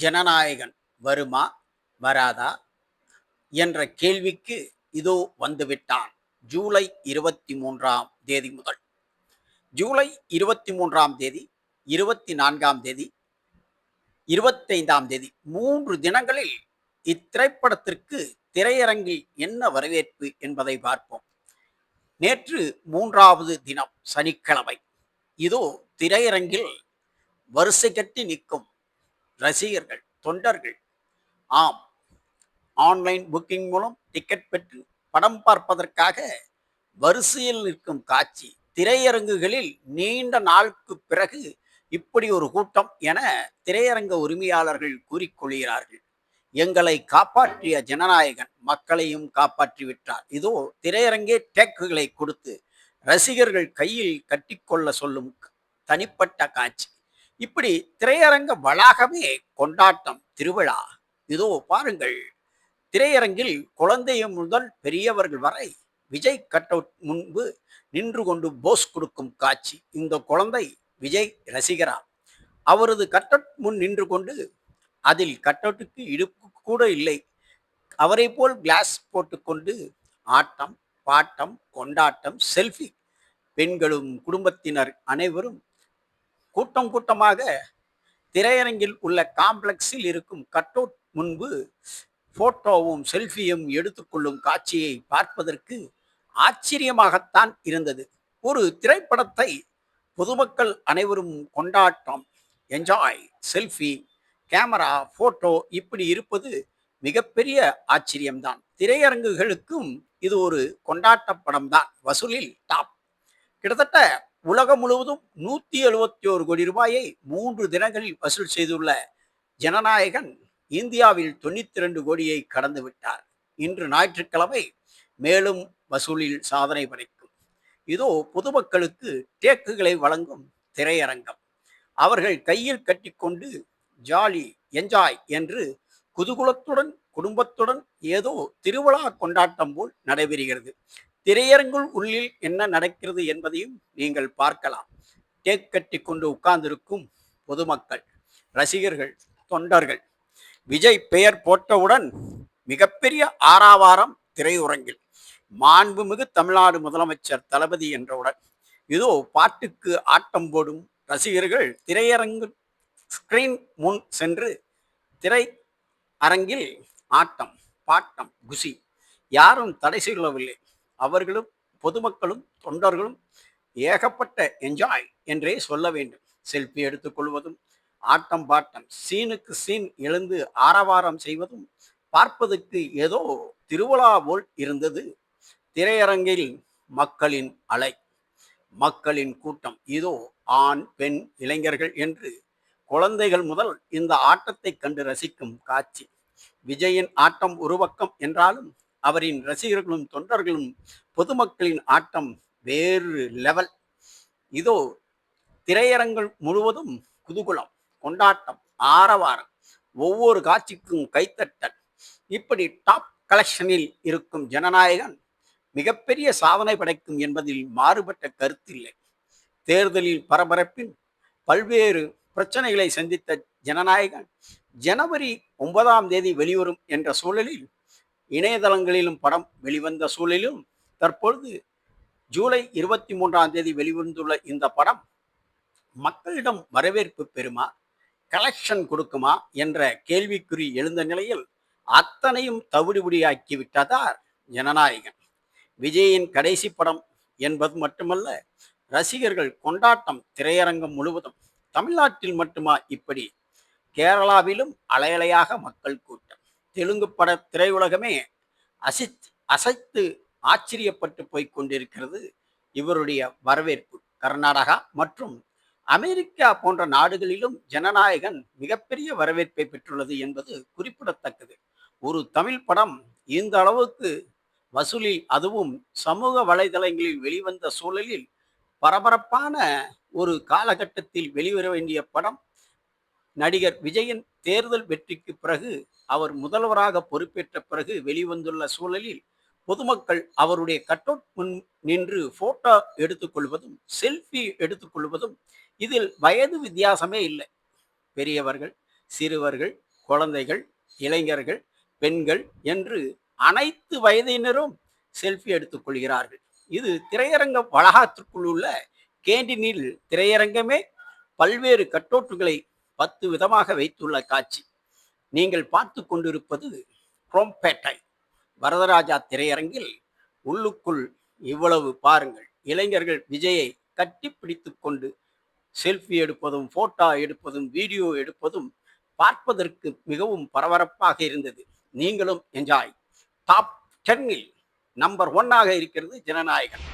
ஜனநாயகன் வருமா வராதா என்ற கேள்விக்கு இதோ வந்துவிட்டான். ஜூலை 23ஆம் தேதி முதல் ஜூலை 23ஆம் தேதி, 24ஆம் தேதி, 25ஆம் தேதி 3 தினங்களில் இத்திரைப்படத்திற்கு திரையரங்கில் என்ன வரவேற்பு என்பதை பார்ப்போம். நேற்று 3வது தினம் சனிக்கிழமை. இதோ திரையரங்கில் வரிசை கட்டி நிற்கும் ரசிகர்கள், தொண்டர்கள். ஆம், ஆன்லைன் புக்கிங் மூலம் டிக்கெட் பெற்று படம் பார்ப்பதற்காக வரிசையில் நிற்கும் காட்சி. திரையரங்குகளில் நீண்ட நாளுக்கு பிறகு இப்படி ஒரு கூட்டம் என திரையரங்க உரிமையாளர்கள் கூறிக்கொள்கிறார்கள். எங்களை காப்பாற்றிய ஜனநாயகன் மக்களையும் காப்பாற்றி விட்டார். இதோ திரையரங்கே டேக்குகளை கொடுத்து ரசிகர்கள் கையில் கட்டிக்கொள்ள சொல்லும் தனிப்பட்ட காட்சி. இப்படி திரையரங்க வளாகமே கொண்டாட்டம், திருவிழா. இதோ பாருங்கள், திரையரங்கில் குழந்தைய முதல் பெரியவர்கள் வரை விஜய் கட் அவுட் முன்பு நின்று கொண்டு போஸ் கொடுக்கும் காட்சி. இந்த குழந்தை விஜய் ரசிகரா. அவரது கட் அவுட் முன் நின்று கொண்டு, அதில் கட் அவுட்டுக்கு இடுப்பு கூட இல்லை, அவரை போல் கிளாஸ் போட்டுக்கொண்டு ஆட்டம் பாட்டம் கொண்டாட்டம், செல்ஃபி. பெண்களும் குடும்பத்தினர் அனைவரும் கூட்டம் கூட்டமாக திரையரங்கில் உள்ள காம்ப்ளெக்ஸில் இருக்கும் கட் அவுட் முன்பு போட்டோவும் செல்ஃபியும் எடுத்துக்கொள்ளும் காட்சியை பார்ப்பதற்கு ஆச்சரியமாகத்தான் இருந்தது. ஒரு திரைப்படத்தை பொதுமக்கள் அனைவரும் கொண்டாட்டம், என்ஜாய், செல்ஃபி, கேமரா, போட்டோ இப்படி இருப்பது மிகப்பெரிய ஆச்சரியம்தான். திரையரங்குகளுக்கும் இது ஒரு கொண்டாட்ட படம் தான். வசூலில் டாப். கிட்டத்தட்ட உலகம் முழுவதும் 171 கோடி ரூபாயை 3 தினங்களில் வசூல் செய்துள்ள ஜனநாயகன் இந்தியாவில் 92 கோடியை கடந்து விட்டார். இன்று ஞாயிற்றுக்கிழமை மேலும் வசூலில் சாதனை படைக்கும். இதோ பொதுமக்களுக்கு டேக்குகளை வழங்கும் திரையரங்கம். அவர்கள் கையில் கட்டிக்கொண்டு ஜாலி, என்ஜாய் என்று குதூகலத்துடன் குடும்பத்துடன் ஏதோ திருவிழா கொண்டாட்டம் போல் நடைபெறுகிறது. திரையரங்குள் உள்ளில் என்ன நடக்கிறது என்பதையும் நீங்கள் பார்க்கலாம். டேக் கட்டி கொண்டு உட்கார்ந்திருக்கும் பொதுமக்கள், ரசிகர்கள், தொண்டர்கள். விஜய் பெயர் போட்டவுடன் மிகப்பெரிய ஆரவாரம் திரையுரங்கில். மாண்புமிகு தமிழ்நாடு முதலமைச்சர் தளபதி என்றவுடன் இதோ பாட்டுக்கு ஆட்டம் போடும் ரசிகர்கள் திரையரங்கு ஸ்கிரீன் முன் சென்று திரை அரங்கில் ஆட்டம் பாட்டம் குசி. யாரும் தடை சொல்லவில்லை. அவர்களும் பொதுமக்களும் தொண்டர்களும் ஏகப்பட்ட என்ஜாய் என்றே சொல்ல வேண்டும். செல்ஃபி எடுத்துக்கொள்வதும், ஆட்டம் பாட்டம், சீனுக்கு சீன் எழுந்து ஆரவாரம் செய்வதும் பார்ப்பதற்கு ஏதோ திருவிழா போல் இருந்தது. திரையரங்கில் மக்களின் அலை, மக்களின் கூட்டம். இதோ ஆண், பெண், இளைஞர்கள் என்று குழந்தைகள் முதல் இந்த ஆட்டத்தை கண்டு ரசிக்கும் காட்சி. விஜயின் ஆட்டம் ஒரு பக்கம் என்றாலும் அவரின் ரசிகர்களும் தொண்டர்களும் பொதுமக்களின் ஆட்டம் வேறு லெவல். இதோ திரையரங்கள் முழுவதும் குதூகலம், கொண்டாட்டம், ஆரவாரம், ஒவ்வொரு காட்சிக்கும் கைத்தட்டல். இப்படி டாப் கலெக்ஷனில் இருக்கும் ஜனநாயகன் மிகப்பெரிய சாதனை படைக்கும் என்பதில் மாறுபட்ட கருத்தில்லை. தேர்தலில் பரபரப்பின் பல்வேறு பிரச்சனைகளை சந்தித்த ஜனநாயகன் ஜனவரி 9ஆம் தேதி வெளிவரும் என்ற சூழலில் இணையதளங்களிலும் படம் வெளிவந்த சூழலிலும் தற்பொழுது ஜூலை 23ஆம் தேதி வெளிவந்துள்ள இந்த படம் மக்களிடம் வரவேற்பு பெறுமா, கலெக்ஷன் கொடுக்குமா என்ற கேள்விக்குறி எழுந்த நிலையில் அத்தனையும் தவிடுபடியாக்கி விட்டதார் ஜனநாயகன். விஜயின் கடைசி படம் என்பது மட்டுமல்ல, ரசிகர்கள் கொண்டாட்டம் திரையரங்கம் முழுவதும். தமிழ்நாட்டில் மட்டுமா இப்படி? கேரளாவிலும் அலையலையாக மக்கள் கூட்டம். தெலுங்கு பட திரையுலகமே அசைத்து ஆச்சரியப்பட்டு போய் கொண்டிருக்கிறது இவருடைய வரவேற்பு. கர்நாடகா மற்றும் அமெரிக்கா போன்ற நாடுகளிலும் ஜனநாயகன் மிகப்பெரிய வரவேற்பை பெற்றுள்ளது என்பது குறிப்பிடத்தக்கது. ஒரு தமிழ் படம் இந்த அளவுக்கு வசூலில், அதுவும் சமூக வலைதளங்களில் வெளிவந்த சூழலில், பரபரப்பான ஒரு காலகட்டத்தில் வெளிவர வேண்டிய படம், நடிகர் விஜயின் தேர்தல் வெற்றிக்கு பிறகு அவர் முதல்வராக பொறுப்பேற்ற பிறகு வெளிவந்துள்ள சூழலில் பொதுமக்கள் அவருடைய கட் அவுட் முன் நின்று போட்டோ எடுத்துக்கொள்வதும், செல்ஃபி எடுத்துக்கொள்வதும், இதில் வயது வித்தியாசமே இல்லை. பெரியவர்கள், சிறுவர்கள், குழந்தைகள், இளைஞர்கள், பெண்கள் என்று அனைத்து வயதினரும் செல்ஃபி எடுத்துக் கொள்கிறார்கள். இது திரையரங்க வளாகத்திற்குள் உள்ள கேண்டீனில் திரையரங்கமே பல்வேறு கட்டவுட்டுகளை 10 விதமாக வைத்துள்ள காட்சி. நீங்கள் பார்த்து கொண்டிருப்பது குரோம்பேட்டை வரதராஜா திரையரங்கில் உள்ளுக்குள் இவ்வளவு பாருங்கள். இளைஞர்கள் விஜயை கட்டி பிடித்துக் கொண்டு செல்ஃபி எடுப்பதும், போட்டோ எடுப்பதும், வீடியோ எடுப்பதும் பார்ப்பதற்கு மிகவும் பரபரப்பாக இருந்தது. நீங்களும் என்ஜாய். டாப் 10 நம்பர் 1 இருக்கிறது ஜனநாயகன்.